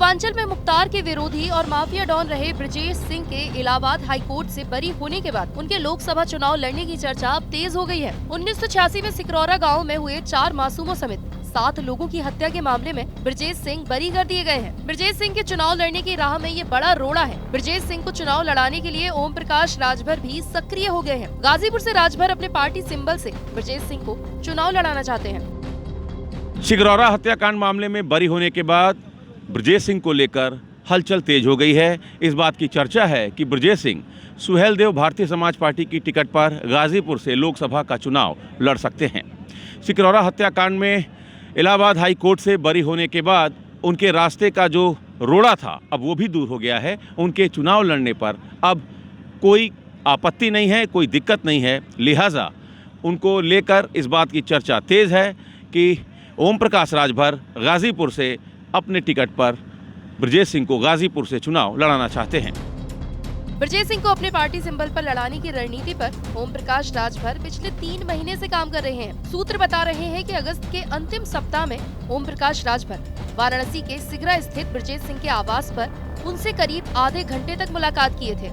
पूर्वांचल में मुख्तार के विरोधी और माफिया डॉन रहे ब्रजेश सिंह के इलाहाबाद हाईकोर्ट से बरी होने के बाद उनके लोकसभा चुनाव लड़ने की चर्चा अब तेज हो गई है। 1986 में सिकरौरा गांव में हुए 4 मासूमों समेत 7 लोगों की हत्या के मामले में ब्रजेश सिंह बरी कर दिए गए हैं। ब्रजेश सिंह के चुनाव लड़ने की राह में ये बड़ा रोड़ा है। ब्रजेश सिंह को चुनाव लड़ाने के लिए ओम प्रकाश राजभर भी सक्रिय हो गए हैं। गाजीपुर से राजभर अपने पार्टी सिंबल से ब्रजेश सिंह को चुनाव लड़ाना चाहते हैं। सिकरौरा हत्याकांड मामले में बरी होने के बाद ब्रजेश सिंह को लेकर हलचल तेज हो गई है। इस बात की चर्चा है कि ब्रजेश सिंह सुहेलदेव भारतीय समाज पार्टी की टिकट पर गाजीपुर से लोकसभा का चुनाव लड़ सकते हैं। सिकरौरा हत्याकांड में इलाहाबाद हाई कोर्ट से बरी होने के बाद उनके रास्ते का जो रोड़ा था अब वो भी दूर हो गया है। उनके चुनाव लड़ने पर अब कोई आपत्ति नहीं है, कोई दिक्कत नहीं है। लिहाजा उनको लेकर इस बात की चर्चा तेज़ है कि ओम प्रकाश राजभर गाजीपुर से अपने टिकट पर ब्रजेश सिंह को गाजीपुर से चुनाव लड़ाना चाहते हैं। ब्रजेश सिंह को अपने पार्टी सिंबल पर लड़ाने की रणनीति पर ओम प्रकाश राजभर पिछले 3 महीने से काम कर रहे हैं। सूत्र बता रहे हैं कि अगस्त के अंतिम सप्ताह में ओम प्रकाश राजभर वाराणसी के सिगरा स्थित ब्रजेश सिंह के आवास पर उनसे करीब आधे घंटे तक मुलाकात किए थे।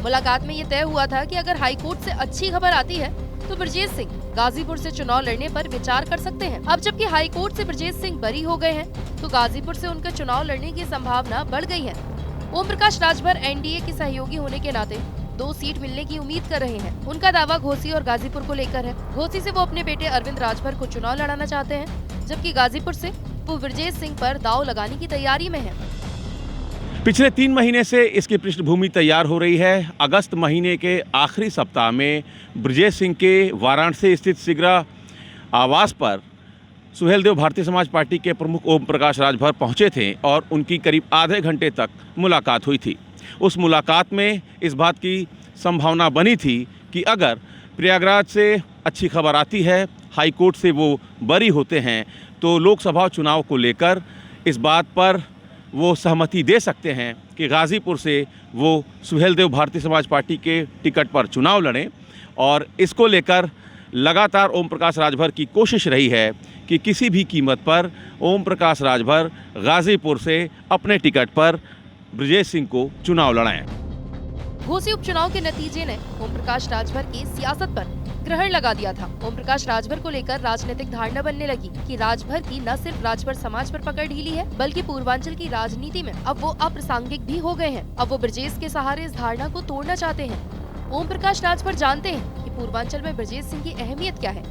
मुलाकात में ये तय हुआ था कि अगर हाईकोर्ट से अच्छी खबर आती है तो ब्रजेश सिंह गाजीपुर से चुनाव लड़ने पर विचार कर सकते हैं। अब जबकि हाईकोर्ट से ब्रजेश सिंह बरी हो गए हैं तो गाजीपुर से उनका चुनाव लड़ने की संभावना बढ़ गई है। ओम प्रकाश राजभर एनडीए के सहयोगी होने के नाते 2 सीट मिलने की उम्मीद कर रहे हैं। उनका दावा घोसी और गाजीपुर को लेकर है। घोसी से वो अपने बेटे अरविंद राजभर को चुनाव लड़ाना चाहते हैं, जबकि गाजीपुर से वो ब्रजेश सिंह पर दांव लगाने की तैयारी में है। पिछले 3 महीने से इसकी पृष्ठभूमि तैयार हो रही है। अगस्त महीने के आखिरी सप्ताह में ब्रजेश सिंह के वाराणसी स्थित सिगरा आवास पर सुहेलदेव भारतीय समाज पार्टी के प्रमुख ओम प्रकाश राजभर पहुंचे थे और उनकी करीब आधे घंटे तक मुलाकात हुई थी। उस मुलाकात में इस बात की संभावना बनी थी कि अगर प्रयागराज से अच्छी खबर आती है, हाई कोर्ट से वो बरी होते हैं, तो लोकसभा चुनाव को लेकर इस बात पर वो सहमति दे सकते हैं कि गाजीपुर से वो सुहेलदेव भारतीय समाज पार्टी के टिकट पर चुनाव लड़ें। और इसको लेकर लगातार ओम प्रकाश राजभर की कोशिश रही है कि किसी भी कीमत पर ओम प्रकाश राजभर गाजीपुर से अपने टिकट पर ब्रजेश सिंह को चुनाव लड़ाएं। घोसी उपचुनाव के नतीजे ने ओम प्रकाश राजभर की सियासत पर ग्रहण लगा दिया था। ओम प्रकाश राजभर को लेकर राजनीतिक धारणा बनने लगी कि राजभर की न सिर्फ राजभर समाज पर पकड़ ढीली है, बल्कि पूर्वांचल की राजनीति में अब वो अप्रासंगिक भी हो गए हैं। अब वो ब्रजेश के सहारे इस धारणा को तोड़ना चाहते हैं। ओम प्रकाश राजभर जानते हैं कि पूर्वांचल में ब्रजेश सिंह की अहमियत क्या है।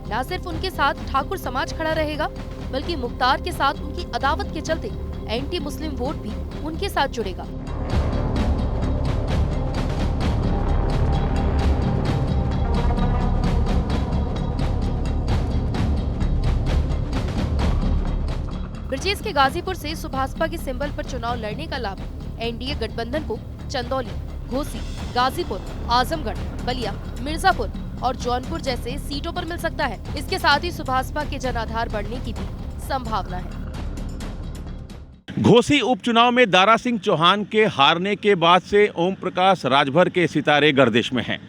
न सिर्फ उनके साथ ठाकुर समाज खड़ा रहेगा, बल्कि मुख्तार के साथ उनकी अदावत के चलते एंटी मुस्लिम वोट भी उनके साथ जुड़ेगा। ब्रजेश के गाजीपुर से सुभाषपा के सिंबल पर चुनाव लड़ने का लाभ एनडीए गठबंधन को चंदौली, घोसी, गाजीपुर, आजमगढ़, बलिया, मिर्जापुर और जौनपुर जैसे सीटों पर मिल सकता है। इसके साथ ही सुभाषपा के जनाधार बढ़ने की भी संभावना है। घोसी उपचुनाव में दारा सिंह चौहान के हारने के बाद से ओम प्रकाश राजभर के सितारे गर्दिश में हैं।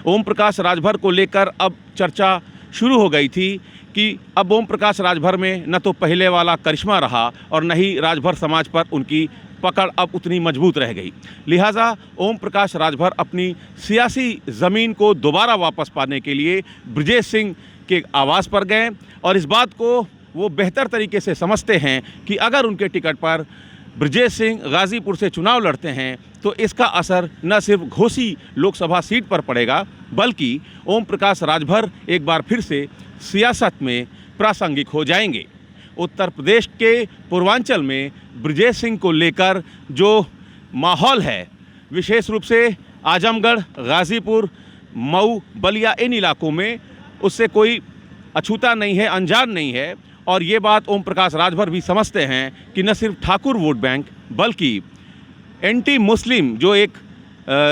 ओम प्रकाश राजभर को लेकर अब चर्चा शुरू हो गई थी कि अब ओम प्रकाश राजभर में न तो पहले वाला करिश्मा रहा और न ही राजभर समाज पर उनकी पकड़ अब उतनी मजबूत रह गई। लिहाजा ओम प्रकाश राजभर अपनी सियासी ज़मीन को दोबारा वापस पाने के लिए ब्रजेश सिंह के आवास पर गए और इस बात को वो बेहतर तरीके से समझते हैं कि अगर उनके टिकट पर ब्रजेश सिंह गाजीपुर से चुनाव लड़ते हैं तो इसका असर न सिर्फ घोसी लोकसभा सीट पर पड़ेगा, बल्कि ओम प्रकाश राजभर एक बार फिर से सियासत में प्रासंगिक हो जाएंगे। उत्तर प्रदेश के पूर्वांचल में ब्रजेश सिंह को लेकर जो माहौल है, विशेष रूप से आजमगढ़, गाजीपुर, मऊ, बलिया, इन इलाकों में उससे कोई अछूता नहीं है, अनजान नहीं है। और ये बात ओम प्रकाश राजभर भी समझते हैं कि न सिर्फ ठाकुर वोट बैंक, बल्कि एंटी मुस्लिम जो एक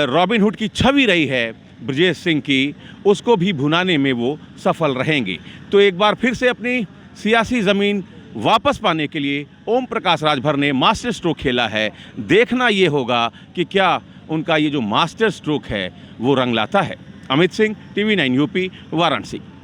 रॉबिन हुड की छवि रही है ब्रजेश सिंह की, उसको भी भुनाने में वो सफल रहेंगे। तो एक बार फिर से अपनी सियासी ज़मीन वापस पाने के लिए ओम प्रकाश राजभर ने मास्टर स्ट्रोक खेला है। देखना ये होगा कि क्या उनका ये जो मास्टर स्ट्रोक है वो रंग लाता है। Amit Singh, TV9 UP, Varanasi.